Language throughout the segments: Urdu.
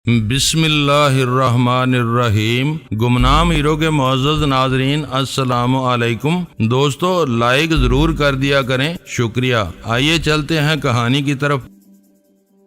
بسم اللہ الرحمن الرحیم۔ گمنام ہیرو کے معزز ناظرین السلام علیکم۔ دوستو لائک ضرور کر دیا کریں، شکریہ۔ آئیے چلتے ہیں کہانی کی طرف۔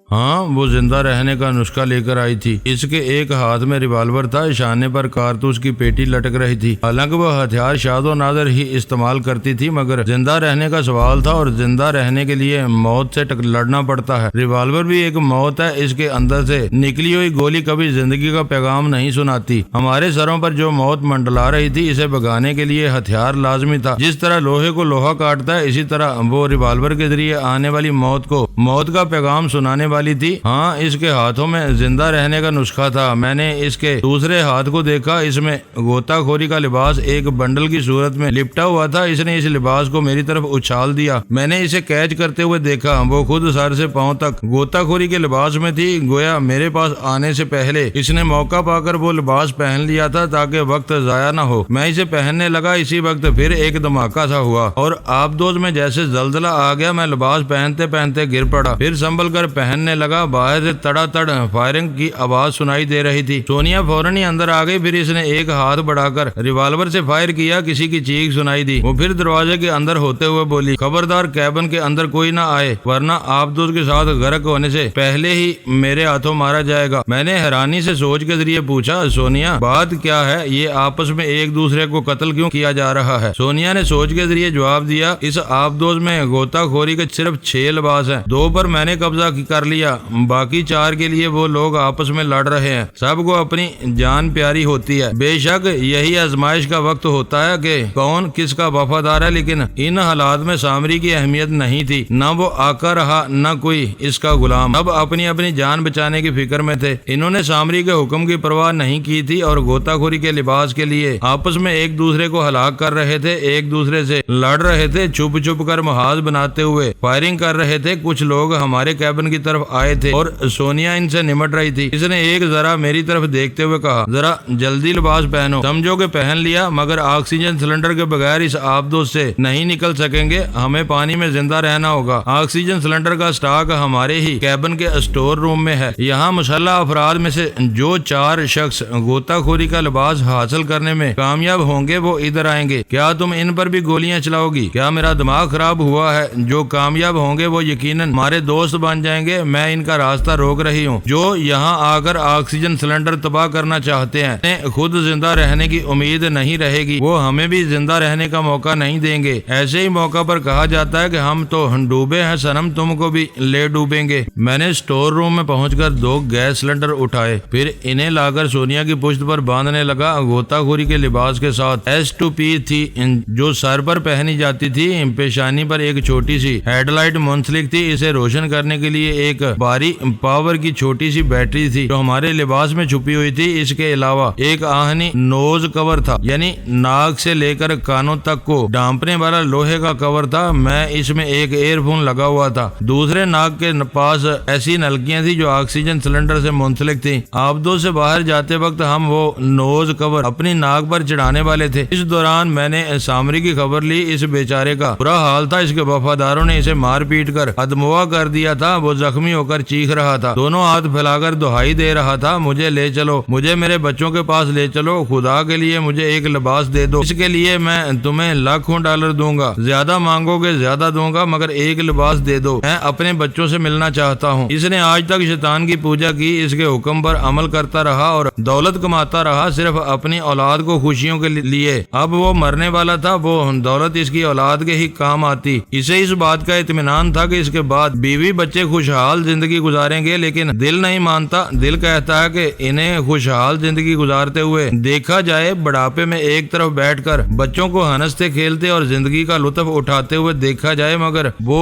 ہاں، وہ زندہ رہنے کا نسخہ لے کر آئی تھی۔ اس کے ایک ہاتھ میں ریوالور تھا، شانے پر کارتوس کی پیٹی لٹک رہی تھی۔ حالانکہ وہ ہتھیار شاد و نادر ہی استعمال کرتی تھی، مگر زندہ رہنے کا سوال تھا اور زندہ رہنے کے لیے موت سے لڑنا پڑتا ہے۔ ریوالور بھی ایک موت ہے، اس کے اندر سے نکلی ہوئی گولی کبھی زندگی کا پیغام نہیں سناتی۔ ہمارے سروں پر جو موت منڈلا رہی تھی، اسے بھگانے کے لیے ہتھیار لازمی تھا۔ جس طرح لوہے کو لوہا کاٹتا ہے، اسی طرح وہ ریوالور کے ذریعے آنے والی موت کو موت کا پیغام سنانے والی تھی۔ ہاں، اس کے ہاتھوں میں زندہ رہنے کا نسخہ تھا۔ میں نے اس کے دوسرے ہاتھ کو دیکھا، اس میں غوطہ خوری کا لباس ایک بنڈل کی صورت میں لپٹا ہوا تھا۔ اس نے اس لباس کو میری طرف اچھال دیا۔ میں نے اسے کیچ کرتے ہوئے دیکھا، وہ خود سر سے پاؤں تک غوطہ خوری کے لباس میں تھی۔ گویا میرے پاس آنے سے پہلے اس نے موقع پا کر وہ لباس پہن لیا تھا تاکہ وقت ضائع نہ ہو۔ میں اسے پہننے لگا، اسی وقت پھر ایک دھماکہ سا ہوا اور آبدوز میں جیسے زلزلہ آ گیا۔ میں لباس پہنتے پہنتے گر پڑا، پھر سنبھل کر پہننے لگا۔ باہر سے تڑا تڑ فائرنگ کی آواز سنائی دے رہی تھی۔ سونیا فوراً ہی اندر آ گئی، پھر اس نے ایک ہاتھ بڑھا کر ریوالور سے فائر کیا۔ کسی کی چیخ سنائی دی۔ وہ پھر دروازے کے اندر ہوتے ہوئے بولی، خبردار کیبن کے اندر کوئی نہ آئے، ورنہ آبدوز کے ساتھ غرق ہونے سے پہلے ہی میرے ہاتھوں مارا جائے گا۔ میں نے حیرانی سے سوچ کے ذریعے پوچھا، سونیا بات کیا ہے؟ یہ آپس میں ایک دوسرے کو قتل کیوں کیا جا رہا ہے؟ سونیا نے سوچ کے ذریعے جواب دیا، اس آبدوز میں غوطہ خوری کے صرف 6 لباس ہیں، 2 پر میں نے قبضہ کر لیا، باقی 4 کے لیے وہ لوگ آپس میں لڑ رہے ہیں۔ سب کو اپنی جان پیاری ہوتی ہے۔ بے شک یہی آزمائش کا وقت ہوتا ہے کہ کون کس کا وفادار ہے، لیکن ان حالات میں سامری کی اہمیت نہیں تھی۔ نہ وہ آقا رہا، نہ کوئی اس کا غلام۔ اب اپنی اپنی جان بچانے کی فکر میں تھے۔ انہوں نے سامری کے حکم کی پرواہ نہیں کی تھی اور غوطہ خوری کے لباس کے لیے آپس میں ایک دوسرے کو ہلاک کر رہے تھے، ایک دوسرے سے لڑ رہے تھے، چھپ چھپ کر محاذ بناتے ہوئے فائرنگ کر رہے تھے۔ کچھ لوگ ہمارے کیبن کی طرف آئے تھے اور سونیا ان سے نمٹ رہی تھی۔ اس نے ایک ذرا میری طرف دیکھتے ہوئے کہا، ذرا جلدی لباس پہنو۔ سمجھو کہ پہن لیا، مگر آکسیجن سلنڈر کے بغیر اس آبدوز سے نہیں نکل سکیں گے۔ ہمیں پانی میں زندہ رہنا ہوگا۔ آکسیجن سلنڈر کا سٹاک ہمارے ہی کیبن کے اسٹور روم میں ہے۔ یہاں مسلح افراد میں سے جو 4 شخص غوطہ خوری کا لباس حاصل کرنے میں کامیاب ہوں گے، وہ ادھر آئیں گے۔ کیا تم ان پر بھی گولیاں چلاؤ گی؟ کیا میرا دماغ خراب ہوا ہے؟ جو کامیاب ہوں گے وہ یقیناً ہمارے دوست بن جائیں گے۔ میں ان کا راستہ روک رہی ہوں۔ جو یہاں آ کر آکسیجن سلنڈر تباہ کرنا چاہتے ہیں، انہیں خود زندہ رہنے کی امید نہیں رہے گی، وہ ہمیں بھی زندہ رہنے کا موقع نہیں دیں گے۔ ایسے ہی موقع پر کہا جاتا ہے کہ ہم تو ڈوبے ہیں صنم، تم کو بھی لے ڈوبیں گے۔ میں نے اسٹور روم میں پہنچ کر 2 گیس سلنڈر اٹھائے، پھر انہیں لا کر سونیا کی پشت پر باندھنے لگا۔ غوطہ خوری کے لباس کے ساتھ S2P تھی جو سر پر پہنی جاتی تھی۔ پیشانی پر ایک چھوٹی سی ہیڈ لائٹ منسلک تھی، اسے روشن کرنے کے لیے ایک بھاری پاور کی چھوٹی سی بیٹری تھی جو ہمارے لباس میں چھپی ہوئی تھی۔ اس کے علاوہ ایک آہنی نوز کور تھا، یعنی ناک سے لے کر کانوں تک کو ڈھانپنے والا لوہے کا کور تھا۔ میں اس میں ایک ایئر فون لگا ہوا تھا۔ دوسرے ناک کے پاس ایسی نلکیاں تھیں جو آکسیجن سلنڈر سے منسلک تھیں۔ آبدوز سے باہر جاتے وقت ہم وہ نوز کور اپنی ناک پر چڑھانے والے تھے۔ اس دوران میں نے سامری کی خبر لی۔ اس بیچارے کا برا حال تھا، اس کے وفاداروں نے اسے مار پیٹ کر ادموا کر دیا تھا۔ وہ زخمی ہو کر چیخ رہا تھا، دونوں ہاتھ پھیلا کر دہائی دے رہا تھا، مجھے لے چلو، مجھے میرے بچوں کے پاس لے چلو، خدا کے لیے مجھے ایک لباس دے دو، اس کے لیے میں تمہیں لاکھوں ڈالر دوں گا، زیادہ مانگو گے زیادہ دوں گا، مگر ایک لباس دے دو، میں اپنے بچوں سے ملنا چاہتا ہوں۔ اس نے آج تک شیطان کی پوجا کی، اس کے حکم پر عمل کرتا رہا اور دولت کماتا رہا، صرف اپنی اولاد کو خوشیوں کے لیے۔ اب وہ مرنے والا تھا، وہ دولت اس کی اولاد کے ہی کام آتی۔ اسے اس بات کا اطمینان تھا کہ اس کے بعد بیوی بچے خوشحال زندگی گزاریں گے، لیکن دل نہیں مانتا۔ دل کہتا ہے کہ انہیں خوشحال زندگی گزارتے ہوئے دیکھا جائے، بڑھاپے میں ایک طرف بیٹھ کر بچوں کو ہنستے کھیلتے اور زندگی کا لطف اٹھاتے ہوئے دیکھا جائے، مگر وہ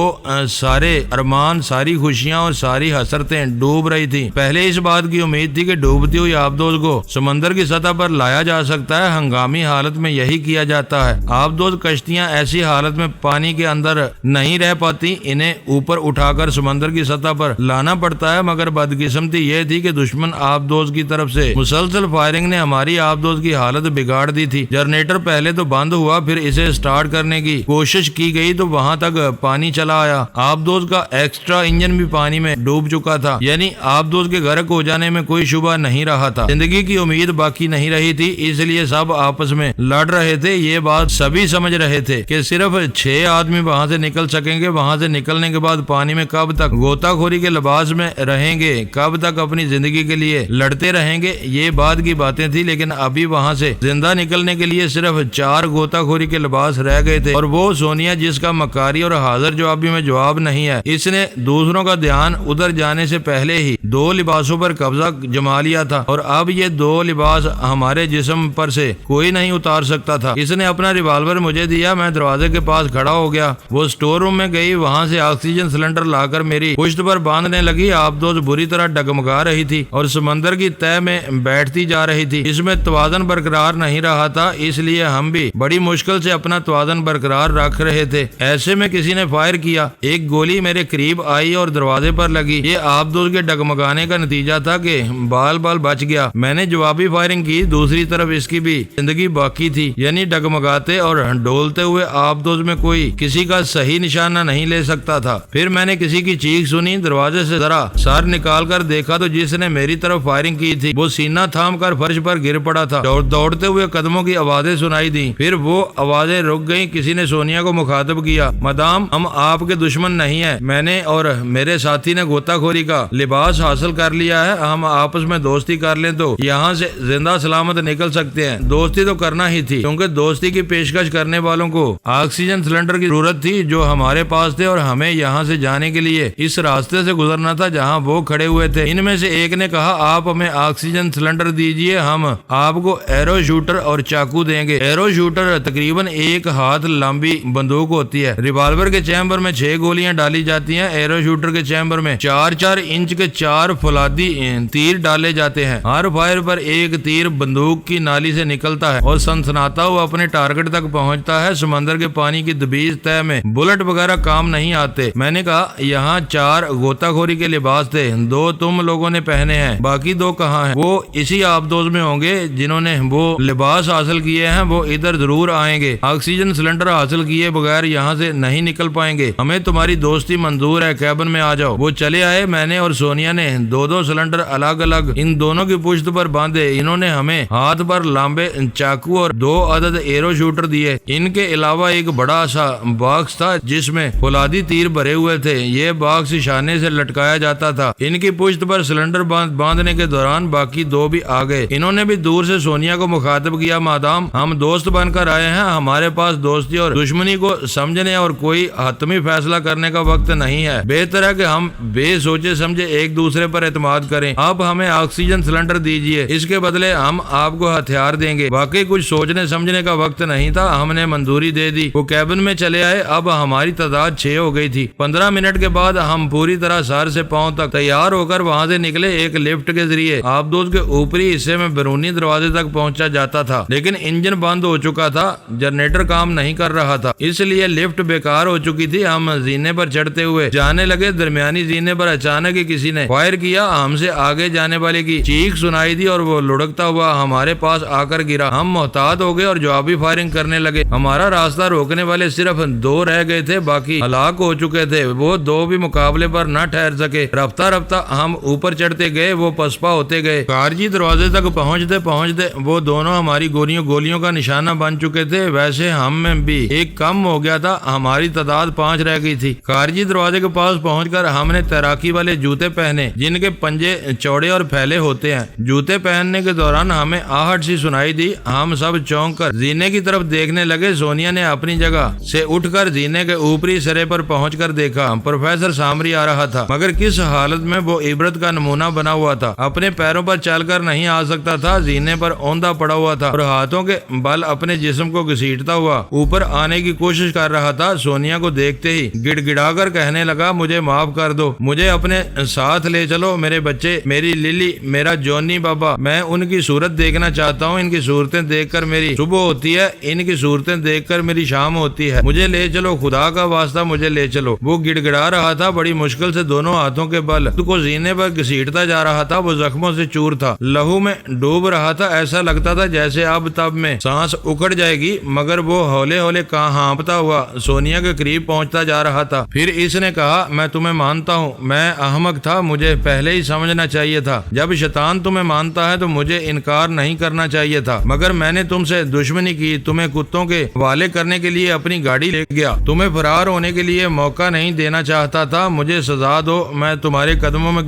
سارے ارمان، ساری خوشیاں اور ساری حسرتیں ڈوب رہی تھی۔ پہلے اس بات کی امید تھی کہ ڈوبتی ہوئی آبدوز کو سمندر کی سطح پر لایا جا سکتا ہے۔ ہنگامی حالت میں یہی کیا جاتا ہے۔ آبدوز کشتیاں ایسی حالت میں پانی کے اندر نہیں رہ پاتی، انہیں اوپر اٹھا کر سمندر کی سطح پر اور لانا پڑتا ہے، مگر بدقسمتی یہ تھی کہ دشمن آبدوز کی طرف سے مسلسل فائرنگ نے ہماری آبدوز کی حالت بگاڑ دی تھی۔ جنریٹر پہلے تو بند ہوا، پھر اسے سٹارٹ کرنے کی کوشش کی گئی تو وہاں تک پانی چلا آیا۔ آبدوز کا ایکسٹرا انجن بھی پانی میں ڈوب چکا تھا، یعنی آبدوز کے غرق ہو جانے میں کوئی شبہ نہیں رہا تھا۔ زندگی کی امید باقی نہیں رہی تھی، اس لیے سب آپس میں لڑ رہے تھے۔ یہ بات سبھی سمجھ رہے تھے کہ صرف 6 آدمی وہاں سے نکل سکیں گے۔ وہاں سے نکلنے کے بعد پانی میں کب تک غوطہ خوری کے لباس میں رہیں گے، کب تک اپنی زندگی کے لیے لڑتے رہیں گے، یہ بات کی باتیں تھی۔ لیکن ابھی وہاں سے زندہ نکلنے کے لیے صرف 4 غوطہ خوری کے لباس رہ گئے تھے، اور وہ سونیا جس کا مکاری اور حاضر جوابی میں جواب نہیں ہے، اس نے دوسروں کا دھیان ادھر جانے سے پہلے ہی 2 لباسوں پر قبضہ جما لیا تھا، اور اب یہ 2 لباس ہمارے جسم پر سے کوئی نہیں اتار سکتا تھا۔ اس نے اپنا ریوالور مجھے دیا، میں دروازے کے پاس کھڑا ہو گیا۔ وہ سٹور روم میں گئی، وہاں سے آکسیجن سلنڈر لا کر میری پشت پر باندھنے لگی۔ آبدوز بری طرح ڈگمگا رہی تھی اور سمندر کی تہہ میں بیٹھتی جا رہی تھی۔ اس میں توازن برقرار نہیں رہا تھا، اس لیے ہم بھی بڑی مشکل سے اپنا توازن برقرار رکھ رہے تھے۔ ایسے میں کسی نے فائر کیا، ایک گولی میرے قریب آئی اور دروازے پر لگی۔ یہ آبدوز کے ڈگمگانے کا نتیجہ تھا کہ بال بچ گیا۔ میں نے جوابی فائرنگ کی، دوسری طرف اس کی بھی زندگی باقی تھی، یعنی ڈگمگاتے اور ڈولتے ہوئے آبدوز میں کوئی کسی کا صحیح نشانہ نہیں لے سکتا تھا۔ پھر میں نے کسی کی چیخ سنی، دروازے سے ذرا سر نکال کر دیکھا تو جس نے میری طرف فائرنگ کی تھی وہ سینہ تھام کر فرش پر گر پڑا تھا۔ دوڑتے ہوئے قدموں کی آوازیں سنائی دی، پھر وہ آوازیں رک گئیں۔ کسی نے سونیا کو مخاطب کیا، مدام ہم آپ کے دشمن نہیں ہیں، میں نے اور میرے ساتھی نے غوطہ خوری کا لباس حاصل کر لیا ہے، ہم آپس میں دوستی کر لیں تو یہاں سے زندہ سلامت نکل سکتے ہیں۔ دوستی تو کرنا ہی تھی، کیونکہ دوستی کی پیشکش کرنے والوں کو آکسیجن سلنڈر کی ضرورت تھی جو ہمارے پاس تھے، اور ہمیں یہاں سے جانے کے لیے اس راستے سے گزرنا تھا جہاں وہ کھڑے ہوئے تھے۔ ان میں سے ایک نے کہا، آپ ہمیں آکسیجن سلنڈر دیجئے، ہم آپ کو ایرو شوٹر اور چاقو دیں گے۔ ایرو شوٹر تقریباً 1 ہاتھ لمبی بندوق ہوتی ہے۔ ریوالور کے چیمبر میں 6 گولیاں ڈالی جاتی ہیں، ایرو شوٹر کے چیمبر میں 4 انچ کے 4 فولادی تیر ڈالے جاتے ہیں۔ ہر فائر پر ایک تیر بندوق کی نالی سے نکلتا ہے اور سنسناتا ہوا اپنے ٹارگٹ تک پہنچتا ہے۔ سمندر کے پانی کی دبیج تہ میں بلٹ وغیرہ کام نہیں آتے۔ میں نے کہا، یہاں 4 غوطہ خوری کے لباس تھے، 2 تم لوگوں نے پہنے ہیں، باقی 2 کہاں ہیں؟ وہ اسی آبدوز میں ہوں گے جنہوں نے وہ لباس حاصل کیے ہیں، وہ ادھر ضرور آئیں گے۔ آکسیجن سلنڈر حاصل کیے بغیر یہاں سے نہیں نکل پائیں گے، ہمیں تمہاری دوستی منظور ہے، کیبن میں آ جاؤ۔ وہ چلے آئے۔ میں نے اور سونیا نے 2 سلنڈر الگ الگ ان دونوں کی پشت پر باندھے۔ انہوں نے ہمیں ہاتھ پر لمبے چاقو اور 2 عدد ایرو شوٹر دیے۔ ان کے علاوہ ایک بڑا سا باکس تھا جس میں فولادی تیر بھرے ہوئے تھے، یہ باکس شانے سے لٹکایا جاتا تھا۔ ان کی پشت پر سلنڈر باندھنے کے دوران باقی 2 بھی آ گئے۔ انہوں نے بھی دور سے سونیا کو مخاطب کیا، مادام ہم دوست بن کر آئے ہیں، ہمارے پاس دوستی اور دشمنی کو سمجھنے اور کوئی حتمی فیصلہ کرنے کا وقت نہیں ہے، بہتر ہے کہ ہم بے سوچے سمجھے ایک دوسرے پر اعتماد کریں۔ آپ ہمیں آکسیجن سلنڈر دیجئے، اس کے بدلے ہم آپ کو ہتھیار دیں گے۔ واقعی کچھ سوچنے سمجھنے کا وقت نہیں تھا، ہم نے منظوری دے دی۔ وہ کیبن میں چلے آئے۔ اب ہماری تعداد 6 ہو گئی تھی۔ 15 منٹ کے بعد ہم پوری طرح سر سے پاؤں تک تیار ہو کر وہاں سے نکلے۔ ایک لفٹ کے ذریعے آبدوز کے اوپری حصے میں بیرونی دروازے تک پہنچا جاتا تھا، لیکن انجن بند ہو چکا تھا، جنریٹر کام نہیں کر رہا تھا، اس لیے لفٹ بیکار ہو چکی تھی۔ ہم زینے پر چڑھتے ہوئے جانے لگے۔ درمیانی زینے پر اچانک ہی کسی نے فائر کیا، ہم سے آگے جانے والے کی چیخ سنائی دی اور وہ لڑکتا ہوا ہمارے پاس آ کر گرا۔ ہم محتاط ہو گئے اور جوابی فائرنگ کرنے لگے۔ ہمارا راستہ روکنے والے صرف 2 رہ گئے تھے، باقی ہلاک ہو چکے تھے۔ وہ 2 بھی مقابلے پر نہ ٹھہر سکے۔ رفتہ رفتہ ہم اوپر چڑھتے گئے، وہ پسپا ہوتے گئے۔ خارجی دروازے تک پہنچتے پہنچتے وہ دونوں ہماری گولیوں کا نشانہ بن چکے تھے۔ ویسے ہم میں بھی ایک کم ہو گیا تھا، ہماری تعداد 5 رہ گئی تھی۔ خارجی دروازے کے پاس پہنچ کر ہم نے تیراکی والے جوتے پہنے جن کے پنجے چوڑے اور پھیلے ہوتے ہیں۔ جوتے پہننے کے دوران ہمیں آہٹ سی سنائی دی۔ ہم سب چونک کر زینے کی طرف دیکھنے لگے۔ سونیا نے اپنی جگہ سے اٹھ کر زینے کے اوپری سرے پر پہنچ کر دیکھا، پروفیسر سامری آ رہا تھا، مگر کس حالت میں وہ عبرت کا نمونہ بنا ہوا تھا۔ اپنے پیروں پر چل کر نہیں آ سکتا تھا، زینے پر اوندا پڑا ہوا تھا اور ہاتھوں کے بل اپنے جسم کو گھسیٹتا ہوا اوپر آنے کی کوشش کر رہا تھا۔ سونیا کو دیکھتے ہی گڑ گڑا کر کہنے لگا، مجھے معاف کر دو، مجھے اپنے ساتھ لے چلو، میرے بچے، میری للی، میرا جونی بابا، میں ان کی صورت دیکھنا چاہتا ہوں۔ ان کی صورتیں دیکھ کر میری صبح ہوتی ہے، ان کی صورتیں دیکھ کر میری شام ہوتی ہے، مجھے لے چلو، خدا کا واسطہ مجھے لے چلو۔ وہ گڑ گڑا رہا تھا، بڑی مشکل سے سے دونوں ہاتھوں کے بل خود کو زینے پر گھسیٹتا جا رہا تھا۔ وہ زخموں سے چور تھا، لہو میں ڈوب رہا تھا، ایسا لگتا تھا جیسے اب تب میں سانس اکڑ جائے گی، مگر وہ ہولے ہولے ہانپتا ہوا سونیا کے قریب پہنچتا جا رہا تھا۔ پھر اس نے کہا، میں تمہیں مانتا ہوں، میں احمق تھا، مجھے پہلے ہی سمجھنا چاہیے تھا۔ جب شیطان تمہیں مانتا ہے تو مجھے انکار نہیں کرنا چاہیے تھا، مگر میں نے تم سے دشمنی کی، تمہیں کتوں کے حوالے کرنے کے لیے اپنی گاڑی لے گیا، تمہیں فرار ہونے کے لیے موقع نہیں دینا چاہتا تھا۔ مجھے سزا دو، میں تمہارے قدموں میں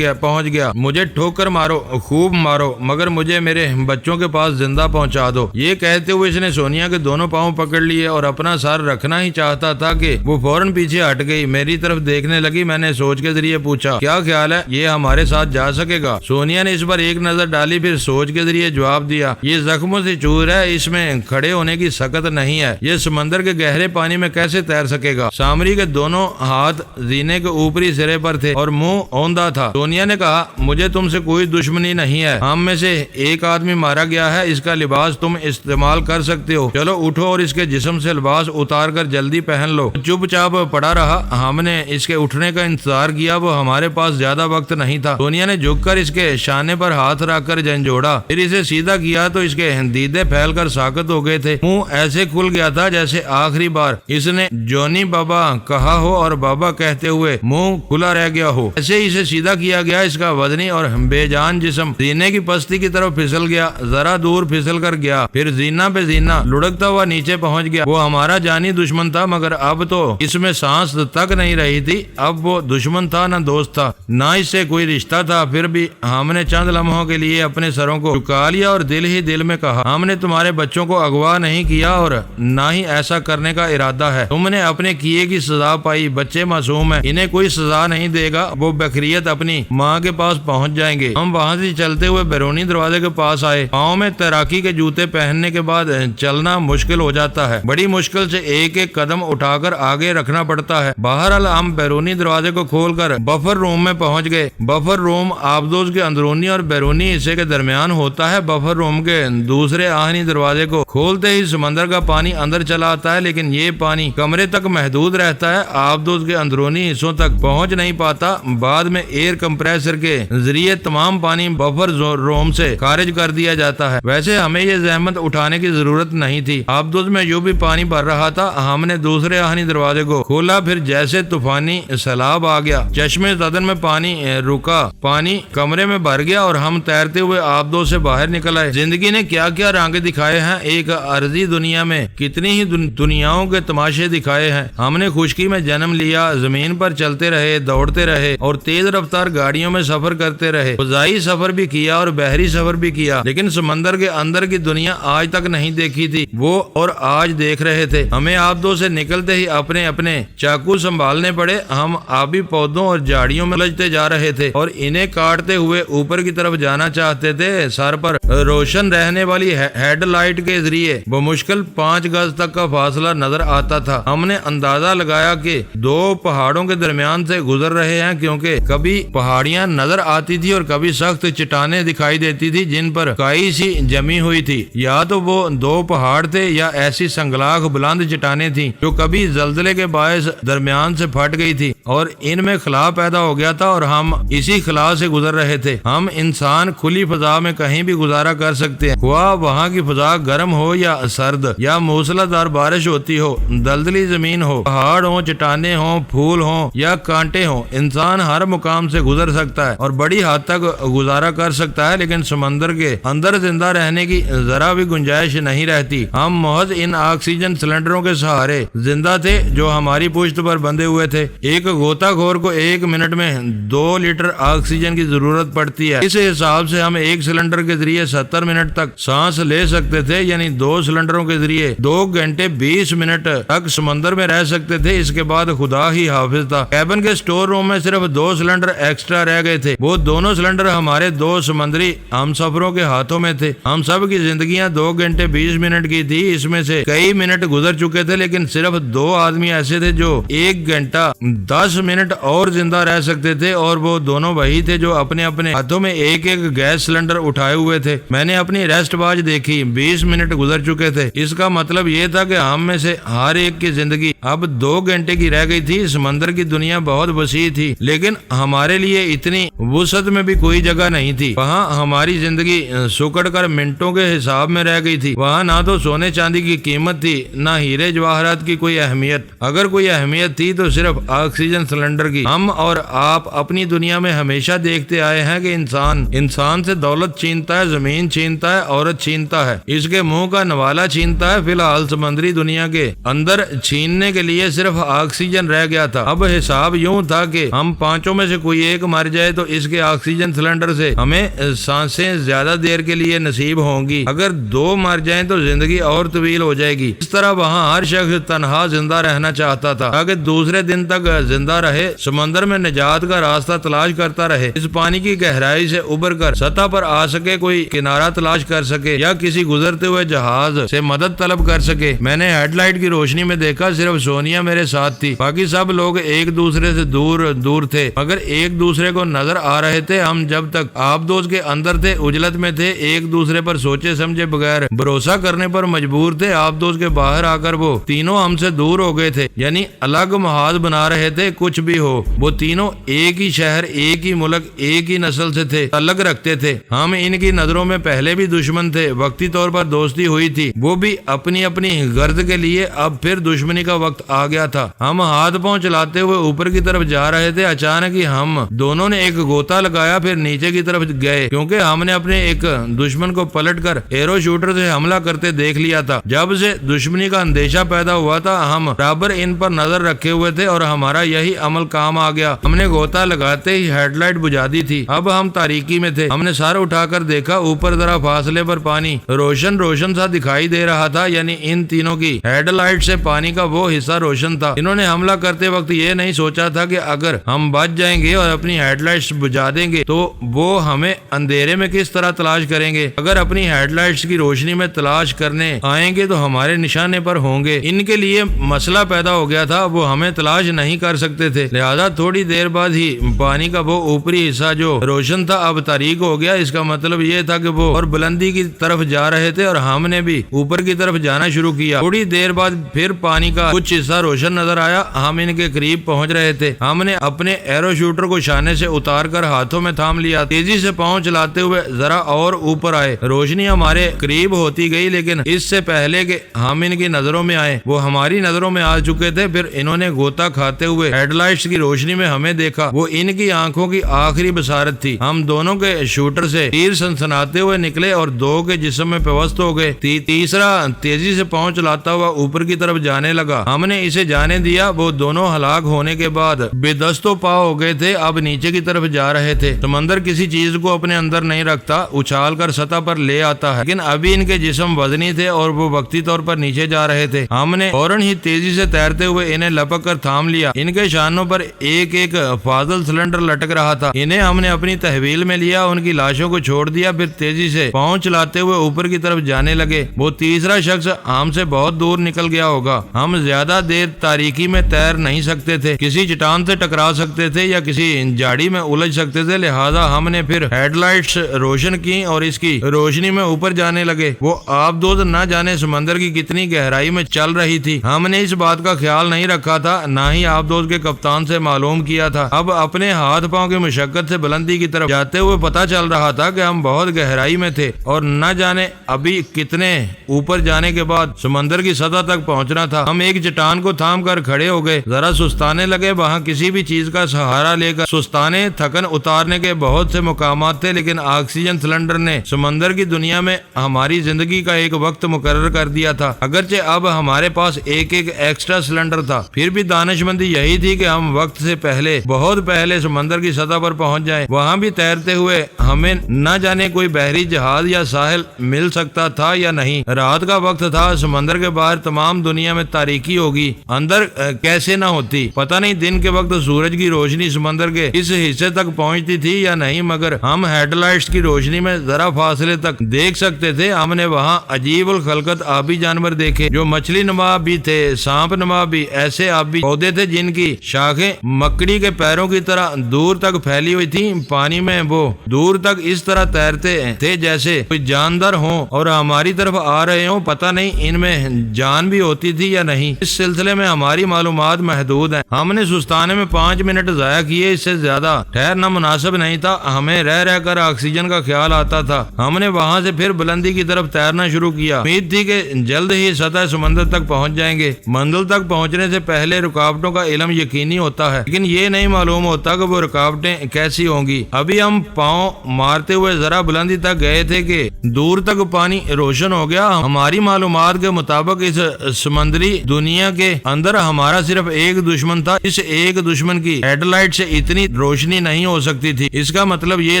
پہنچ گیا، مجھے ٹھوکر مارو، خوب مارو، مگر مجھے میرے بچوں کے پاس زندہ پہنچا دو۔ یہ کہتے ہوئے اس نے سونیا کے دونوں پاؤں پکڑ لیے اور اپنا سر رکھنا ہی چاہتا تھا کہ وہ فوراً پیچھے ہٹ گئی، میری طرف دیکھنے لگی۔ میں نے سوچ کے ذریعے پوچھا، کیا خیال ہے، یہ ہمارے ساتھ جا سکے گا؟ سونیا نے اس پر ایک نظر ڈالی، پھر سوچ کے ذریعے جواب دیا، یہ زخموں سے چور ہے، اس میں کھڑے ہونے کی سکت نہیں ہے، یہ سمندر کے گہرے پانی میں کیسے تیر سکے گا؟ سامری کے دونوں ہاتھ زینے کے اوپری سرے پر تھے اور منہ اوندا تھا۔ سونیا نے کہا، مجھے تم سے کوئی دشمنی نہیں ہے، ہم میں سے ایک آدمی مارا گیا ہے، اس کا لباس تم استعمال کر سکتے ہو، چلو اٹھو اور اس کے جسم سے لباس اتار کر جلدی پہن لو۔ چپ چاپ پڑا رہا، ہم نے اس کے اٹھنے کا انتظار کیا، وہ ہمارے پاس زیادہ وقت نہیں تھا۔ سونیا نے جھک کر اس کے شانے پر ہاتھ رکھ کر جھنجھوڑا، پھر اسے سیدھا کیا تو اس کے دیدے پھیل کر ساکت ہو گئے تھے، منہ ایسے کھل گیا تھا جیسے آخری بار اس نے جونی بابا کہا ہو اور بابا کہتے ہوئے منہ کھلا رہ گیا ہو۔ ایسے ہی اسے سیدھا کیا گیا، اس کا وزنی اور بے جان جسم زینے کی پستی کی طرف پھسل گیا، ذرا دور پھسل کر گیا، پھر زینہ پہ زینہ لڑکتا ہوا نیچے پہنچ گیا۔ وہ ہمارا جانی دشمن تھا، مگر اب تو اس میں سانس تک نہیں رہی تھی، اب وہ دشمن تھا نہ دوست تھا، نہ اس سے کوئی رشتہ تھا۔ پھر بھی ہم نے چند لمحوں کے لیے اپنے سروں کو جھکا لیا اور دل ہی دل میں کہا، ہم نے تمہارے بچوں کو اغوا نہیں کیا اور نہ ہی ایسا کرنے کا ارادہ ہے، تم نے اپنے کیے کی سزا پائی، بچے معصوم ہیں، انہیں کوئی سزا نہیں دے گا، وہ بخریت اپنی ماں کے پاس پہنچ جائیں گے۔ ہم وہاں سے چلتے ہوئے بیرونی دروازے کے پاس آئے، پاؤں میں تیراکی کے جوتے پہننے کے بعد چلنا مشکل ہو جاتا ہے، بڑی مشکل سے ایک ایک قدم اٹھا کر آگے رکھنا پڑتا ہے۔ بہرحال ہم بیرونی دروازے کو کھول کر بفر روم میں پہنچ گئے۔ بفر روم آبدوز کے اندرونی اور بیرونی حصے کے درمیان ہوتا ہے۔ بفر روم کے دوسرے آہنی دروازے کو کھولتے ہی سمندر کا پانی اندر چلا آتا ہے، لیکن یہ پانی کمرے تک محدود رہتا ہے، آبدوز کے اندرونی حصوں تک پہنچ نہیں پاتا۔ بعد میں ایئر کمپریسر کے ذریعے تمام پانی بفر روم سے خارج کر دیا جاتا ہے۔ ویسے ہمیں یہ زحمت اٹھانے کی ضرورت نہیں تھی، آبدوز میں جو بھی پانی بھر رہا تھا۔ ہم نے دوسرے آہنی دروازے کو کھولا، پھر جیسے طوفانی سیلاب آ گیا، چشمے زدن میں پانی رکا، پانی کمرے میں بھر گیا اور ہم تیرتے ہوئے آبدوز سے باہر نکل آئے۔ زندگی نے کیا کیا رنگ دکھائے ہیں، ایک عارضی دنیا میں کتنی ہی دنیاؤں کے تماشے دکھائے ہیں۔ ہم نے خشکی میں جنم لیا، زمین پر چلتے رہے، دوڑتے رہے اور تیز رفتار گاڑیوں میں سفر کرتے رہے، فضائی سفر بھی کیا اور بحری سفر بھی کیا، لیکن سمندر کے اندر کی دنیا آج تک نہیں دیکھی تھی، وہ اور آج دیکھ رہے تھے۔ ہمیں آبدوز سے نکلتے ہی اپنے اپنے چاقو سنبھالنے پڑے، ہم آبی پودوں اور جھاڑیوں میں الجھتے جا رہے تھے اور انہیں کاٹتے ہوئے اوپر کی طرف جانا چاہتے تھے۔ سر پر روشن رہنے والی ہیڈ لائٹ کے ذریعے بمشکل 5 گز تک کا فاصلہ نظر آتا تھا۔ ہم نے اندازہ لگایا کہ 2 پہاڑوں کے درمیان سے گزر رہے ہیں، کیونکہ کبھی پہاڑیاں نظر آتی تھی اور کبھی سخت چٹانیں دکھائی دیتی تھی جن پر کائی سی جمی ہوئی تھی۔ یا تو وہ 2 پہاڑ تھے یا ایسی سنگلاخ بلند چٹانیں تھیں جو کبھی زلزلے کے باعث درمیان سے پھٹ گئی تھی اور ان میں خلا پیدا ہو گیا تھا اور ہم اسی خلا سے گزر رہے تھے۔ ہم انسان کھلی فضا میں کہیں بھی گزارا کر سکتے ہیں، خواہ وہاں کی فضا گرم ہو یا سرد، یا موسلا دھار بارش ہوتی ہو، دلدلی زمین ہو، پہاڑ ہوں، چٹانیں ہوں، پھول ہوں یا کانٹے ہوں، انسان ہر مقام سے گزر سکتا ہے اور بڑی حد تک گزارا کر سکتا ہے، لیکن سمندر کے اندر زندہ رہنے کی ذرا بھی گنجائش نہیں رہتی۔ ہم محض ان آکسیجن سلنڈروں کے سہارے زندہ تھے جو ہماری پشت پر بندھے ہوئے تھے۔ ایک غوطہ خور کو 1 منٹ میں 2 لیٹر آکسیجن کی ضرورت پڑتی ہے، اس حساب سے ہم ایک سلنڈر کے ذریعے 70 منٹ تک سانس لے سکتے تھے، یعنی 2 سلنڈروں کے ذریعے 2 گھنٹے 20 منٹ تک سمندر میں رہ سکتے تھے۔ اس کے بعد خدا ہی حافظ تھا، کیبن کے سٹور روم میں صرف 2 سلنڈر ایکسٹرا رہ گئے تھے، وہ دونوں سلنڈر ہمارے 2 سمندری ہم سفروں کے ہاتھوں میں تھے۔ ہم سب کی زندگیاں 2 گھنٹے 20 منٹ کی تھی، اس میں سے کئی منٹ گزر چکے تھے، لیکن صرف 2 آدمی ایسے تھے جو 1 گھنٹہ 10 منٹ اور زندہ رہ سکتے تھے، اور وہ دونوں وہی تھے جو اپنے اپنے ہاتھوں میں ایک ایک گیس سلنڈر اٹھائے ہوئے تھے۔ میں نے اپنی ریسٹ واچ دیکھی، 20 منٹ گزر چکے تھے۔ اس کا مطلب یہ تھا کہ ہم میں سے ہر ایک کی زندگی اب 2 گھنٹے کی رہ گئی تھی۔ سمندر کی دنیا بہت بہت وسیع تھی، لیکن ہمارے لیے اتنی وسعت میں بھی کوئی جگہ نہیں تھی۔ وہاں ہماری زندگی سکڑ کر منٹوں کے حساب میں رہ گئی تھی۔ وہاں نہ تو سونے چاندی کی قیمت تھی، نہ ہیرے جواہرات کی کوئی اہمیت۔ اگر کوئی اہمیت تھی تو صرف آکسیجن سلنڈر کی۔ ہم اور آپ اپنی دنیا میں ہمیشہ دیکھتے آئے ہیں کہ انسان سے دولت چھینتا ہے، زمین چھینتا ہے، عورت چھینتا ہے، اس کے منہ کا نوالا چھینتا ہے۔ فی الحال سمندری دنیا کے اندر چھیننے کے لیے صرف آکسیجن رہ گیا تھا۔ اب حساب یوں تھا کہ ہم پانچوں میں سے کوئی ایک مر جائے تو اس کے آکسیجن سلنڈر سے ہمیں سانسیں زیادہ دیر کے لیے نصیب ہوں گی، اگر دو مر جائیں تو زندگی اور طویل ہو جائے گی۔ اس طرح وہاں ہر شخص تنہا زندہ رہنا چاہتا تھا تاکہ دوسرے دن تک زندہ رہے، سمندر میں نجات کا راستہ تلاش کرتا رہے، اس پانی کی گہرائی سے ابھر کر سطح پر آ سکے، کوئی کنارہ تلاش کر سکے یا کسی گزرتے ہوئے جہاز سے مدد طلب کر سکے۔ میں نے ہیڈ لائٹ کی روشنی میں دیکھا صرف سونیا میرے ساتھ تھی، باقی سب لوگ ایک دوسرے سے دور تھے مگر ایک دوسرے کو نظر آ رہے تھے۔ ہم جب تک آبدوز کے اندر تھے اجلت میں تھے، ایک دوسرے پر سوچے سمجھے بغیر بھروسہ کرنے پر مجبور تھے۔ آبدوز کے باہر آ کر وہ تینوں ہم سے دور ہو گئے تھے، یعنی الگ محاذ بنا رہے تھے۔ کچھ بھی ہو، وہ تینوں ایک ہی شہر، ایک ہی ملک، ایک ہی نسل سے تھے، تعلق رکھتے تھے۔ ہم ان کی نظروں میں پہلے بھی دشمن تھے، وقتی طور پر دوستی ہوئی تھی، وہ بھی اپنی اپنی غرض کے لیے۔ اب پھر دشمنی کا وقت آ گیا تھا۔ ہم ہاتھ پاؤں چلاتے ہوئے اوپر کی طرف جا رہے تھے، اچانک ہی ہم دونوں نے ایک گوتا لگایا، پھر نیچے کی طرف گئے کیونکہ ہم نے اپنے ایک دشمن کو پلٹ کر ایرو شوٹر سے حملہ کرتے دیکھ لیا تھا۔ جب سے دشمنی کا اندیشہ پیدا ہوا تھا ہم برابر ان پر نظر رکھے ہوئے تھے اور ہمارا یہی عمل کام آ گیا۔ ہم نے گوتا لگاتے ہی ہیڈ لائٹ بجھا دی تھی۔ اب ہم تاریکی میں تھے۔ ہم نے سر اٹھا کر دیکھا، اوپر ذرا فاصلے پر پانی روشن سا دکھائی دے رہا تھا، یعنی ان تینوں کی ہیڈ لائٹ سے پانی کا وہ حصہ روشن تھا۔ انہوں نے حملہ کرتے وقت یہ نہیں سوچا تھا کہ اگر ہم بچ جائیں گے اور اپنی ہیڈ لائٹس بجھا دیں گے تو وہ ہمیں اندھیرے میں کس طرح تلاش کریں گے۔ اگر اپنی ہیڈ لائٹس کی روشنی میں تلاش کرنے آئیں گے تو ہمارے نشانے پر ہوں گے۔ ان کے لیے مسئلہ پیدا ہو گیا تھا، وہ ہمیں تلاش نہیں کر سکتے تھے، لہذا تھوڑی دیر بعد ہی پانی کا وہ اوپری حصہ جو روشن تھا اب تاریک ہو گیا۔ اس کا مطلب یہ تھا کہ وہ اور بلندی کی طرف جا رہے تھے اور ہم نے بھی اوپر کی طرف جانا شروع کیا۔ تھوڑی دیر بعد پھر پانی کا کچھ حصہ روشن نظر آیا، ہم ان کے قریب پہنچ رہے تھے۔ ہم نے اپنے ایرو شوٹر کو شانے سے اتار کر ہاتھوں میں تھام لیا، تیزی سے پاؤں چلاتے ہوئے ذرا اور اوپر آئے۔ روشنی ہمارے قریب ہوتی گئی، لیکن اس سے پہلے کہ ہم ان کی نظروں میں آئے وہ ہماری نظروں میں آ چکے تھے۔ پھر انہوں نے غوطہ کھاتے ہوئے ہیڈ لائٹس کی روشنی میں ہمیں دیکھا، وہ ان کی آنکھوں کی آخری بصارت تھی۔ ہم دونوں کے شوٹر سے تیر سنسناتے ہوئے نکلے اور دو کے جسم میں پیوست ہو گئے۔ تیسرا تیزی سے پاؤں چلاتا ہوا اوپر کی طرف جانے لگا، ہم نے اسے جانے دیا۔ وہ دونوں ہلاک ہونے کے بعد بے دست و پا ہو گئے تھے، اب نیچے کی طرف جا رہے تھے۔ سمندر کسی چیز کو اپنے اندر نہیں رکھتا، اچھال کر سطح پر لے آتا ہے، لیکن ابھی ان کے جسم وزنی تھے اور وہ وقتی طور پر نیچے جا رہے تھے۔ ہم نے فوراً ہی تیزی سے تیرتے ہوئے انہیں لپک کر تھام لیا۔ ان کے شانوں پر ایک ایک فاضل سلنڈر لٹک رہا تھا، انہیں ہم نے اپنی تحویل میں لیا، ان کی لاشوں کو چھوڑ دیا، پھر تیزی سے پاؤں چلاتے ہوئے اوپر کی طرف جانے لگے۔ وہ تیسرا شخص ہم سے بہت دور نکل گیا ہوگا۔ ہم زیادہ دیر تاریکی میں تیر نہیں سکتے تھے، کسی چٹان سے ٹکرا سکتے تھے یا کسی جاڑی میں الجھ سکتے تھے، لہذا ہم نے پھر ہیڈ لائٹس روشن کی اور اس کی روشنی میں اوپر جانے لگے۔ وہ آبدوز نہ جانے سمندر کی کتنی گہرائی میں چل رہی تھی، ہم نے اس بات کا خیال نہیں رکھا تھا، نہ ہی آبدوز کے کپتان سے معلوم کیا تھا۔ اب اپنے ہاتھ پاؤں کی مشقت سے بلندی کی طرف جاتے ہوئے پتہ چل رہا تھا کہ ہم بہت گہرائی میں تھے اور نہ جانے ابھی کتنے اوپر جانے کے بعد سمندر کی سطح تک پہنچنا تھا۔ ہم ایک چٹان کو تھام کر کھڑے ہو گئے، ذرا سستانے لگے۔ وہاں کسی بھی چیز کا سہارا لے کر سستانے تھکن اتارنے کے بہت سے مقامات تھے، لیکن آکسیجن سلنڈر نے سمندر کی دنیا میں ہماری زندگی کا ایک وقت مقرر کر دیا تھا۔ اگرچہ اب ہمارے پاس ایک ایکسٹرا سلنڈر تھا، پھر بھی دانش مندی یہی تھی کہ ہم وقت سے پہلے، بہت پہلے سمندر کی سطح پر پہنچ جائیں۔ وہاں بھی تیرتے ہوئے ہمیں نہ جانے کوئی بحری جہاز یا ساحل مل سکتا تھا یا نہیں۔ رات کا وقت تھا، سمندر کے باہر تمام دنیا میں تاریکی ہوگی، اندر کیسے نہ ہوتی پتہ نہیں۔ دن کے وقت سورج کی روشنی سمندر کے اس حصے تک پہنچتی تھی یا نہیں، مگر ہم ہیڈ لائٹس کی روشنی میں ذرا فاصلے تک دیکھ سکتے تھے۔ ہم نے وہاں عجیب الخلقت آبی جانور دیکھے جو مچھلی نما بھی تھے، سانپ نما بھی، ایسے آبی پودے تھے جن کی شاخیں مکڑی کے پیروں کی طرح دور تک پھیلی ہوئی تھیں۔ پانی میں وہ دور تک اس طرح تیرتے تھے جیسے کوئی جاندار ہوں اور ہماری طرف آ رہے ہوں، پتہ نہیں ان میں جان بھی ہوتی تھی یا نہیں۔ اس سلسلے میں ہماری معلومات محدود ہیں۔ ہم نے سستانے بتانے میں 5 منٹ ضائع کیے، اس سے زیادہ ٹھہرنا مناسب نہیں تھا۔ ہمیں رہ رہ کر آکسیجن کا خیال آتا تھا۔ ہم نے وہاں سے پھر بلندی کی طرف تیرنا شروع کیا۔ امید تھی کہ جلد ہی سطح سمندر تک پہنچ جائیں گے۔ منزل تک پہنچنے سے پہلے رکاوٹوں کا علم یقینی ہوتا ہے، لیکن یہ نہیں معلوم ہوتا کہ وہ رکاوٹیں کیسی ہوں گی۔ ابھی ہم پاؤں مارتے ہوئے ذرا بلندی تک گئے تھے کہ دور تک پانی روشن ہو گیا۔ ہماری معلومات کے مطابق اس سمندری دنیا کے اندر ہمارا صرف ایک دشمن تھا۔ اس ایک دشمن کی ہیڈ لائٹ سے اتنی روشنی نہیں ہو سکتی تھی۔ اس کا مطلب یہ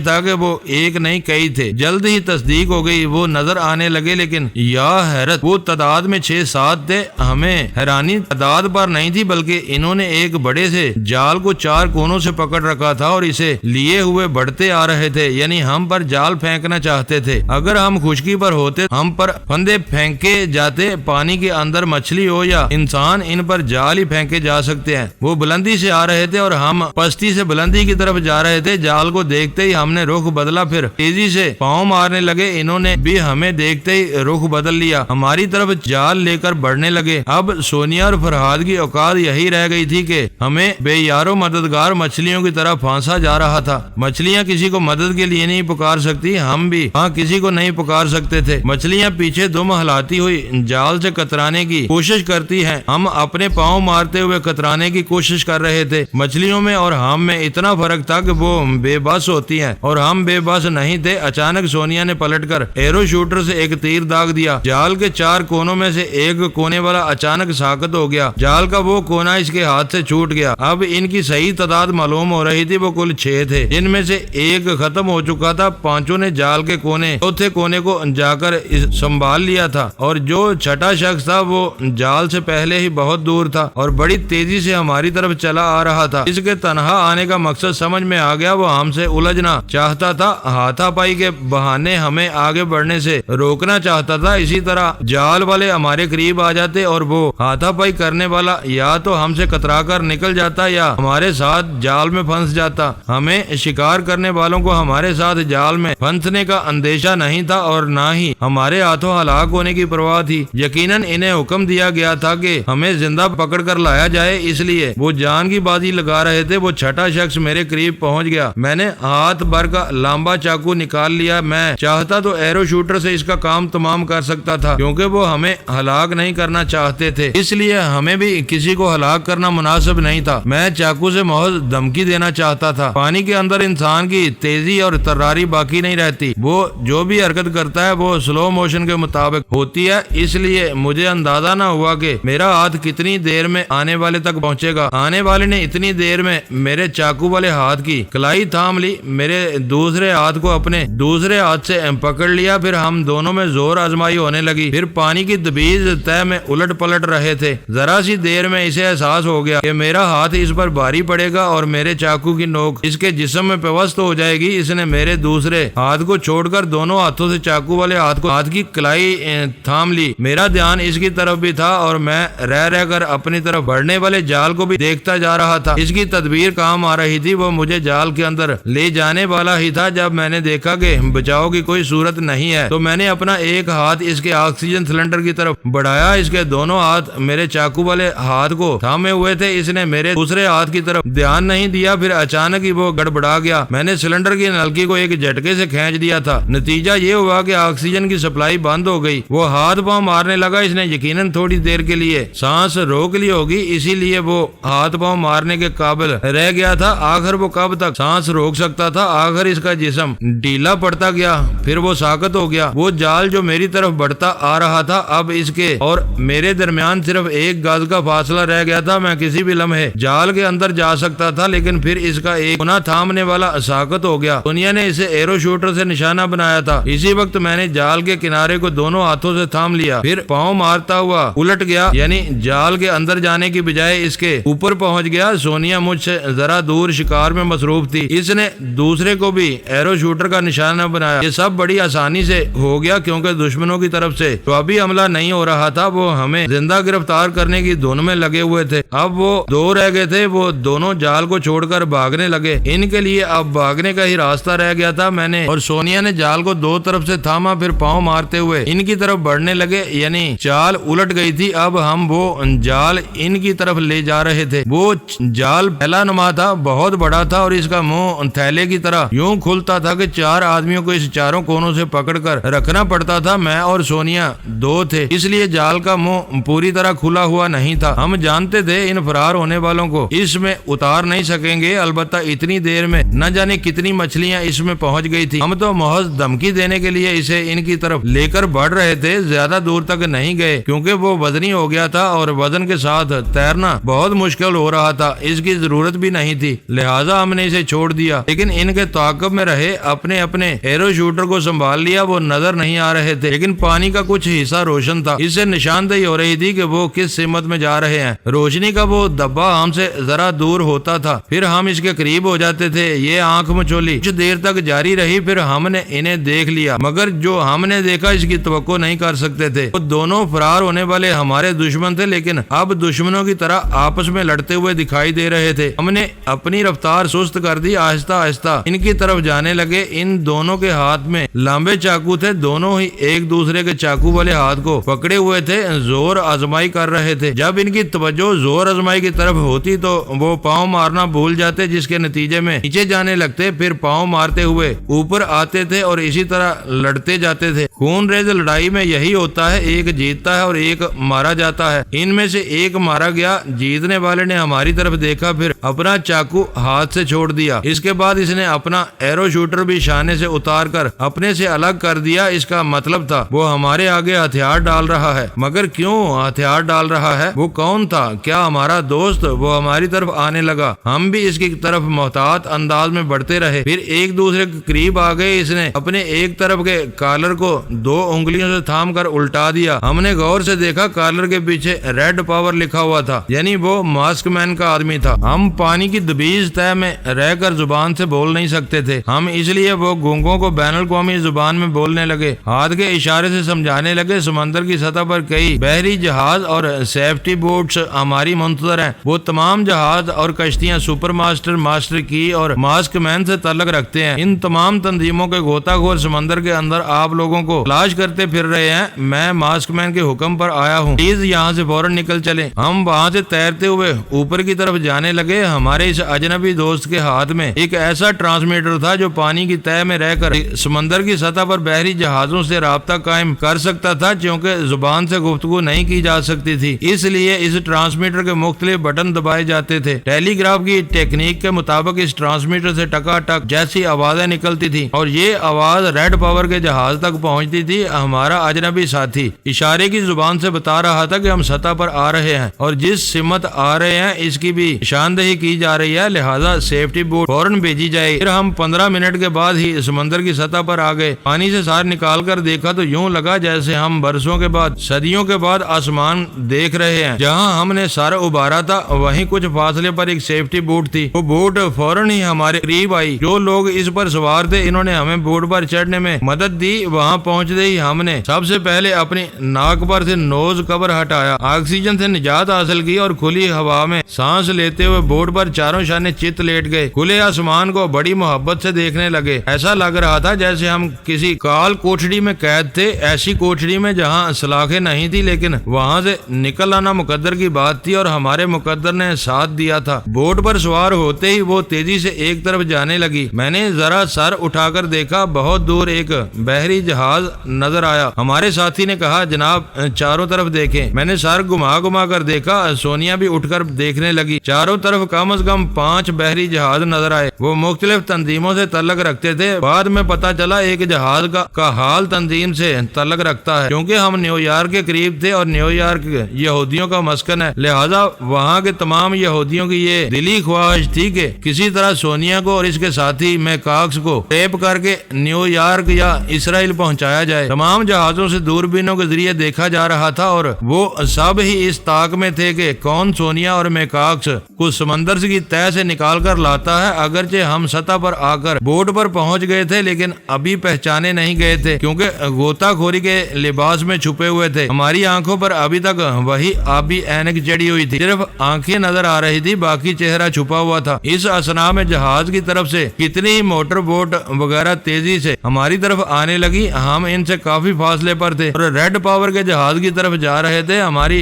تھا کہ وہ ایک نہیں کئی تھے۔ جلد ہی تصدیق ہو گئی، وہ نظر آنے لگے، لیکن یا حیرت، وہ تعداد میں 6-7 تھے۔ ہمیں حیرانی تعداد پر نہیں تھی، بلکہ انہوں نے ایک بڑے سے جال کو 4 کونوں سے پکڑ رکھا تھا اور اسے لیے ہوئے بڑھتے آ رہے تھے، یعنی ہم پر جال پھینکنا چاہتے تھے۔ اگر ہم خشکی پر ہوتے ہم پر پھندے پھینکے جاتے۔ پانی کے اندر مچھلی ہو یا انسان، ان پر جال ہی پھینکے جا سکتے ہیں۔ وہ بلندی سے آ رہے تھے اور ہم پستی سے بلندی کی طرف جا رہے تھے۔ جال کو دیکھتے ہی ہم نے رخ بدلا، پھر تیزی سے پاؤں مارنے لگے۔ انہوں نے بھی ہمیں دیکھتے ہی رخ بدل لیا، ہماری طرف جال لے کر بڑھنے لگے۔ اب سونیا اور فرہاد کی اوقات یہی رہ گئی تھی کہ ہمیں بے یارو مددگار مچھلیوں کی طرح پھانسا جا رہا تھا۔ مچھلیاں کسی کو مدد کے لیے نہیں پکار سکتی، ہم بھی کسی کو نہیں پکار سکتے تھے۔ مچھلیاں پیچھے دم ہلاتی ہوئی جال سے کترانے کی کوشش کرتی ہیں، ہم اپنے پاؤں مارتے ہوئے کترانے کی کوشش کر رہے تھے۔ مچھلیوں میں اور ہم میں اتنا فرق تھا کہ وہ بے بس ہوتی ہیں اور ہم بے بس نہیں تھے۔ اچانک سونیا نے پلٹ کر ایرو شوٹر سے ایک تیر داغ دیا۔ جال کے 4 کونوں میں سے ایک کونے والا اچانک ساکت ہو گیا۔ جال کا وہ کونا اس کے ہاتھ سے چھوٹ گیا۔ اب ان کی صحیح تعداد معلوم ہو رہی تھی، وہ کل 6 تھے، جن میں سے ایک ختم ہو چکا تھا۔ 5 نے جال کے چوتھے کونے کو جا کر سنبھال لیا تھا، اور جو چھٹا شخص تھا وہ جال سے پہلے ہی بہت دور تھا اور بڑی تیزی سے ہماری طرف چلا آ رہا تھا۔ اس کے تنہا آنے کا مقصد سمجھ میں آ گیا، وہ ہم سے الجھنا چاہتا تھا، ہاتھا پائی کے بہانے ہمیں آگے بڑھنے سے روکنا چاہتا تھا۔ اسی طرح جال والے ہمارے قریب آ جاتے اور وہ ہاتھا پائی کرنے والا یا تو ہم سے کترا کر نکل جاتا یا ہمارے ساتھ جال میں پھنس جاتا۔ ہمیں شکار کرنے والوں کو ہمارے ساتھ جال میں پھنسنے کا اندیشہ نہیں تھا اور نہ ہی ہمارے ہاتھوں ہلاک ہونے کی پرواہ تھی۔ یقیناً انہیں حکم دیا گیا تھا کہ ہمیں زندہ پکڑ کر لایا جائے، اس لیے وہ جان کی بازی لگا رہے تھے۔ وہ چھٹا شخص میرے قریب پہنچ گیا، میں نے ہاتھ بھر کا لمبا چاقو نکال لیا۔ میں چاہتا تو ایرو شوٹر سے اس کا کام تمام کر سکتا تھا، کیونکہ وہ ہمیں ہلاک نہیں کرنا چاہتے تھے، اس لیے ہمیں بھی کسی کو ہلاک کرنا مناسب نہیں تھا۔ میں چاقو سے محض دھمکی دینا چاہتا تھا۔ پانی کے اندر انسان کی تیزی اور تراری باقی نہیں رہتی، وہ جو بھی حرکت کرتا ہے وہ سلو موشن کے مطابق ہوتی ہے، اس لیے مجھے اندازہ نہ ہوا کہ میرا ہاتھ کتنی دیر میں آنے والے تک پہنچے گا۔ آنے والے نے اتنی دیر میں میرے چاقو والے ہاتھ کی کلائی تھام لی، میرے دوسرے ہاتھ کو اپنے دوسرے ہاتھ سے پکڑ لیا، پھر ہم دونوں میں زور آزمائی ہونے لگی۔ پھر پانی کی دبیز طے میں الٹ پلٹ رہے تھے۔ ذرا سی دیر میں اسے احساس ہو گیا کہ میرا ہاتھ اس پر بھاری پڑے گا اور میرے چاقو کی نوک اس کے جسم میں پیوست ہو جائے گی۔ اس نے میرے دوسرے ہاتھ کو چھوڑ کر دونوں ہاتھوں سے چاقو والے ہاتھ کی کلائی تھام لی۔ میرا دھیان اس کی طرف بھی تھا اور میں رہ کر اپنی طرف بڑھنے والے جال کو بھی دیکھتا جا رہا تھا۔ اس کی تدبیر کام آ رہی تھی، وہ مجھے جال کے اندر لے جانے والا ہی تھا۔ جب میں نے دیکھا کہ بچاؤ کی کوئی صورت نہیں ہے تو میں نے اپنا ایک ہاتھ اس کے آکسیجن سلنڈر کی طرف بڑھایا۔ اس کے دونوں ہاتھ میرے چاقو والے ہاتھ کو تھامے ہوئے تھے۔ اس نے میرے دوسرے ہاتھ کی طرف دھیان نہیں دیا، پھر اچانک ہی وہ گڑبڑا گیا۔ میں نے سلنڈر کی نلکی کو ایک جھٹکے سے کھینچ دیا تھا، نتیجہ یہ ہوا کہ آکسیجن کی سپلائی بند ہو گئی۔ وہ ہاتھ پاؤں مارنے لگا۔ اس نے یقیناً تھوڑی دیر کے لیے سانس روک لی ہوگی، اسی لیے وہ ہاتھ پاؤں مارنے کے قابل رہ گیا تھا۔ آخر وہ کب تک سانس روک سکتا تھا؟ آخر اس کا جسم ڈھیلا پڑتا گیا، پھر وہ ساکت ہو گیا۔ وہ جال جو میری طرف بڑھتا آ رہا تھا، اب اس کے اور میرے درمیان صرف 1 گز کا فاصلہ رہ گیا تھا۔ میں کسی بھی لمحے جال کے اندر جا سکتا تھا، لیکن پھر اس کا ایک کونا تھامنے والا ساکت ہو گیا۔ دنیا نے اسے ایرو شوٹر سے نشانہ بنایا تھا۔ اسی وقت میں نے جال کے کنارے کو دونوں ہاتھوں سے تھام لیا، پھر پاؤں مارتا ہوا الٹ گیا، یعنی جال کے اندر جانے کی بجائے اس کے اوپر پہنچ گیا۔ سونیا مجھ سے ذرا دور شکار میں مصروف تھی، اس نے دوسرے کو بھی ایرو شوٹر کا نشانہ بنایا۔ یہ سب بڑی آسانی سے ہو گیا کیونکہ دشمنوں کی طرف سے تو ابھی حملہ نہیں ہو رہا تھا، وہ ہمیں زندہ گرفتار کرنے کی دھن میں لگے ہوئے تھے۔ اب وہ 2 رہ گئے تھے، وہ دونوں جال کو چھوڑ کر بھاگنے لگے۔ ان کے لیے اب بھاگنے کا ہی راستہ رہ گیا تھا۔ میں نے اور سونیا نے جال کو 2 طرف سے تھاما، پھر پاؤں مارتے ہوئے ان کی طرف بڑھنے لگے، یعنی چال الٹ گئی تھی۔ اب ہم وہ جال ان کی طرف لے جا رہے تھے۔ وہ وہ جال پھیلا نما تھا، بہت بڑا تھا اور اس کا منہ تھیلے کی طرح یوں کھلتا تھا کہ 4 آدمیوں کو اس چاروں کونوں سے پکڑ کر رکھنا پڑتا تھا۔ میں اور سونیا 2 تھے، اس لیے جال کا منہ پوری طرح کھلا ہوا نہیں تھا۔ ہم جانتے تھے ان فرار ہونے والوں کو اس میں اتار نہیں سکیں گے، البتہ اتنی دیر میں نہ جانے کتنی مچھلیاں اس میں پہنچ گئی تھی۔ ہم تو محض دھمکی دینے کے لیے اسے ان کی طرف لے کر بڑھ رہے تھے، زیادہ دور تک نہیں گئے کیونکہ وہ وزنی ہو گیا تھا اور وزن کے ساتھ تیرنا بہت مشکل ہو رہا تھا، اس کی ضرورت بھی نہیں تھی، لہٰذا ہم نے اسے چھوڑ دیا۔ لیکن ان کے تعاقب میں رہے، اپنے ایرو شوٹر کو سنبھال لیا۔ وہ نظر نہیں آ رہے تھے لیکن پانی کا کچھ حصہ روشن تھا، اس سے نشاندہی ہو رہی تھی کہ وہ کس سمت میں جا رہے ہیں۔ روشنی کا وہ دبا ہم سے ذرا دور ہوتا تھا، پھر ہم اس کے قریب ہو جاتے تھے۔ یہ آنکھ مچولی کچھ دیر تک جاری رہی، پھر ہم نے انہیں دیکھ لیا، مگر جو ہم نے دیکھا اس کی توقع نہیں کر سکتے تھے۔ وہ دونوں فرار ہونے والے ہمارے دشمن تھے، لیکن اب دشمنوں کی طرح آپس میں لڑتے ہوئے دکھائی دے رہے تھے۔ ہم نے اپنی رفتار سست کر دی، آہستہ آہستہ ان کی طرف جانے لگے۔ ان دونوں کے ہاتھ میں لمبے چاقو تھے، دونوں ہی ایک دوسرے کے چاقو والے ہاتھ کو پکڑے ہوئے تھے، زور آزمائی کر رہے تھے۔ جب ان کی توجہ زور آزمائی کی طرف ہوتی تو وہ پاؤں مارنا بھول جاتے، جس کے نتیجے میں نیچے جانے لگتے، پھر پاؤں مارتے ہوئے اوپر آتے تھے اور اسی طرح لڑتے جاتے تھے۔ خون ریز لڑائی میں یہی ہوتا ہے، ایک جیتتا ہے اور ایک مارا جاتا ہے۔ ان میں سے ایک مارا گیا، جیتنے والے نے ہماری طرف دیکھا، پھر اپنا چاقو ہاتھ سے چھوڑ دیا۔ اس کے بعد اس نے اپنا ایرو شوٹر بھی شانے سے اتار کر اپنے سے الگ کر دیا۔ اس کا مطلب تھا وہ ہمارے آگے ہتھیار ڈال رہا ہے، مگر کیوں ہتھیار ڈال رہا ہے؟ وہ کون تھا؟ کیا ہمارا دوست؟ وہ ہماری طرف آنے لگا، ہم بھی اس کی طرف محتاط انداز میں بڑھتے رہے، پھر ایک دوسرے کے قریب آ گئے۔ اس نے اپنے ایک طرف کے کالر کو 2 انگلیوں سے تھام کر الٹا دیا۔ ہم نے غور سے دیکھا کالر کے پیچھے ریڈ پاور لکھا ہوا تھا، یعنی وہ ماسک مین کا آدمی تھا۔ ہم پانی کی دبیج تہ میں رہ کر زبان سے بول نہیں سکتے تھے، ہم اس لیے وہ گونگوں کو بین الاقوامی زبان میں بولنے لگے، ہاتھ کے اشارے سے سمجھانے لگے۔ سمندر کی سطح پر کئی بحری جہاز اور سیفٹی بوٹس ہماری منتظر ہیں۔ وہ تمام جہاز اور کشتیاں سپر ماسٹر، ماسٹر کی اور ماسک مین سے تعلق رکھتے ہیں۔ ان تمام تنظیموں کے غوطہ خور سمندر کے اندر آپ لوگوں کو تلاش کرتے پھر رہے ہیں۔ میں ماسک مین کے حکم پر آیا ہوں، پلیز یہاں سے فوراً نکل چلیں۔ ہم وہاں سے تیرتے ہوئے اوپر کی طرف جانے لگے۔ ہمارے اس اجنبی دوست کے ہاتھ میں ایک ایسا ٹرانسمیٹر تھا جو پانی کی تہ میں رہ کر سمندر کی سطح پر بحری جہازوں سے رابطہ قائم کر سکتا تھا، چونکہ زبان سے گفتگو نہیں کی جا سکتی تھی، اس لیے اس ٹرانسمیٹر کے مختلف بٹن دبائے جاتے تھے۔ ٹیلی گراف کی ٹیکنیک کے مطابق اس ٹرانسمیٹر سے ٹکا ٹک جیسی آوازیں نکلتی تھی اور یہ آواز ریڈ پاور کے جہاز تک پہنچتی تھی۔ ہمارا اجنبی ساتھی اشارے کی زبان سے بتا رہا تھا کہ ہم سطح پر آ رہے ہیں اور جس سمت آ رہے ہیں اس کی بھی نشاندہی کی جا رہی ہے، لہذا سیفٹی بوٹ فوراً بھیجی جائے۔ پھر ہم 15 منٹ کے بعد ہی سمندر کی سطح پر آ گئے۔ پانی سے سار نکال کر دیکھا تو یوں لگا جیسے ہم برسوں کے بعد، صدیوں کے بعد آسمان دیکھ رہے ہیں۔ جہاں ہم نے سر ابھارا تھا وہیں کچھ فاصلے پر ایک سیفٹی بوٹ تھی۔ وہ بوٹ فوراً ہی ہمارے قریب آئی۔ جو لوگ اس پر سوار تھے انہوں نے ہمیں بوٹ پر چڑھنے میں مدد دی۔ وہاں پہنچتے ہی ہم نے سب سے پہلے اپنی ناک پر سے نوز کور ہٹایا، آکسیجن سے نجات حاصل کی اور کھلی ہوا میں سانس لیتے ہوئے بوٹ پر چاروں شانے چت لیٹ گئے۔ کھلے آسمان کو بڑی محبت سے دیکھنے لگے۔ ایسا لگ رہا تھا جیسے ہم کسی کال کوٹڑی میں قید تھے، ایسی کوٹڑی میں جہاں سلاخیں نہیں تھی، لیکن وہاں سے نکل آنا مقدر کی بات تھی اور ہمارے مقدر نے ساتھ دیا تھا۔ بوٹ پر سوار ہوتے ہی وہ تیزی سے ایک طرف جانے لگی۔ میں نے ذرا سر اٹھا کر دیکھا، بہت دور ایک بحری جہاز نظر آیا۔ ہمارے ساتھی نے کہا جناب چاروں طرف دیکھیں۔ میں نے سر گھما کر دیکھا، سونیا بھی اٹھ کر دیکھنے لگی۔ چاروں طرف کم از کم 5 بحری جہاز نظر آئے۔ وہ مختلف تنظیموں سے تعلق رکھتے تھے۔ بعد میں پتا چلا ایک جہاز کا حال تنظیم سے تعلق رکھتا ہے، کیونکہ ہم نیو یارک کے قریب تھے اور نیو یارک یہودیوں کا مسکن ہے، لہذا وہاں کے تمام یہودیوں کی یہ دلی خواہش تھی کہ کسی طرح سونیا کو اور اس کے ساتھی میکاکس کو ٹیپ کر کے نیو یارک یا اسرائیل پہنچایا جائے۔ تمام جہازوں سے دوربینوں کے ذریعے دیکھا جا رہا تھا اور وہ سب ہی اس طاق میں تھے کہ کون سونیا اور میکاکس کو سمندر کی تہ سے نکال کر لاتا ہے۔ اگرچہ ہم سطح پر آ کر بوٹ پر پہنچ گئے تھے لیکن ابھی پہچانے نہیں گئے تھے، کیونکہ غوطہ خوری کے لباس میں چھپے ہوئے تھے۔ ہماری آنکھوں پر ابھی تک وہی آبی اینک چڑھی ہوئی تھی، صرف آنکھیں نظر آ رہی تھی، باقی چہرہ چھپا ہوا تھا۔ اس اثنا میں جہاز کی طرف سے کتنی ہی موٹر بوٹ وغیرہ تیزی سے ہماری طرف آنے لگی۔ ہم ان سے کافی فاصلے پر تھے اور ریڈ پاور کے جہاز کی طرف جا رہے تھے۔ ہماری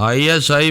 ISI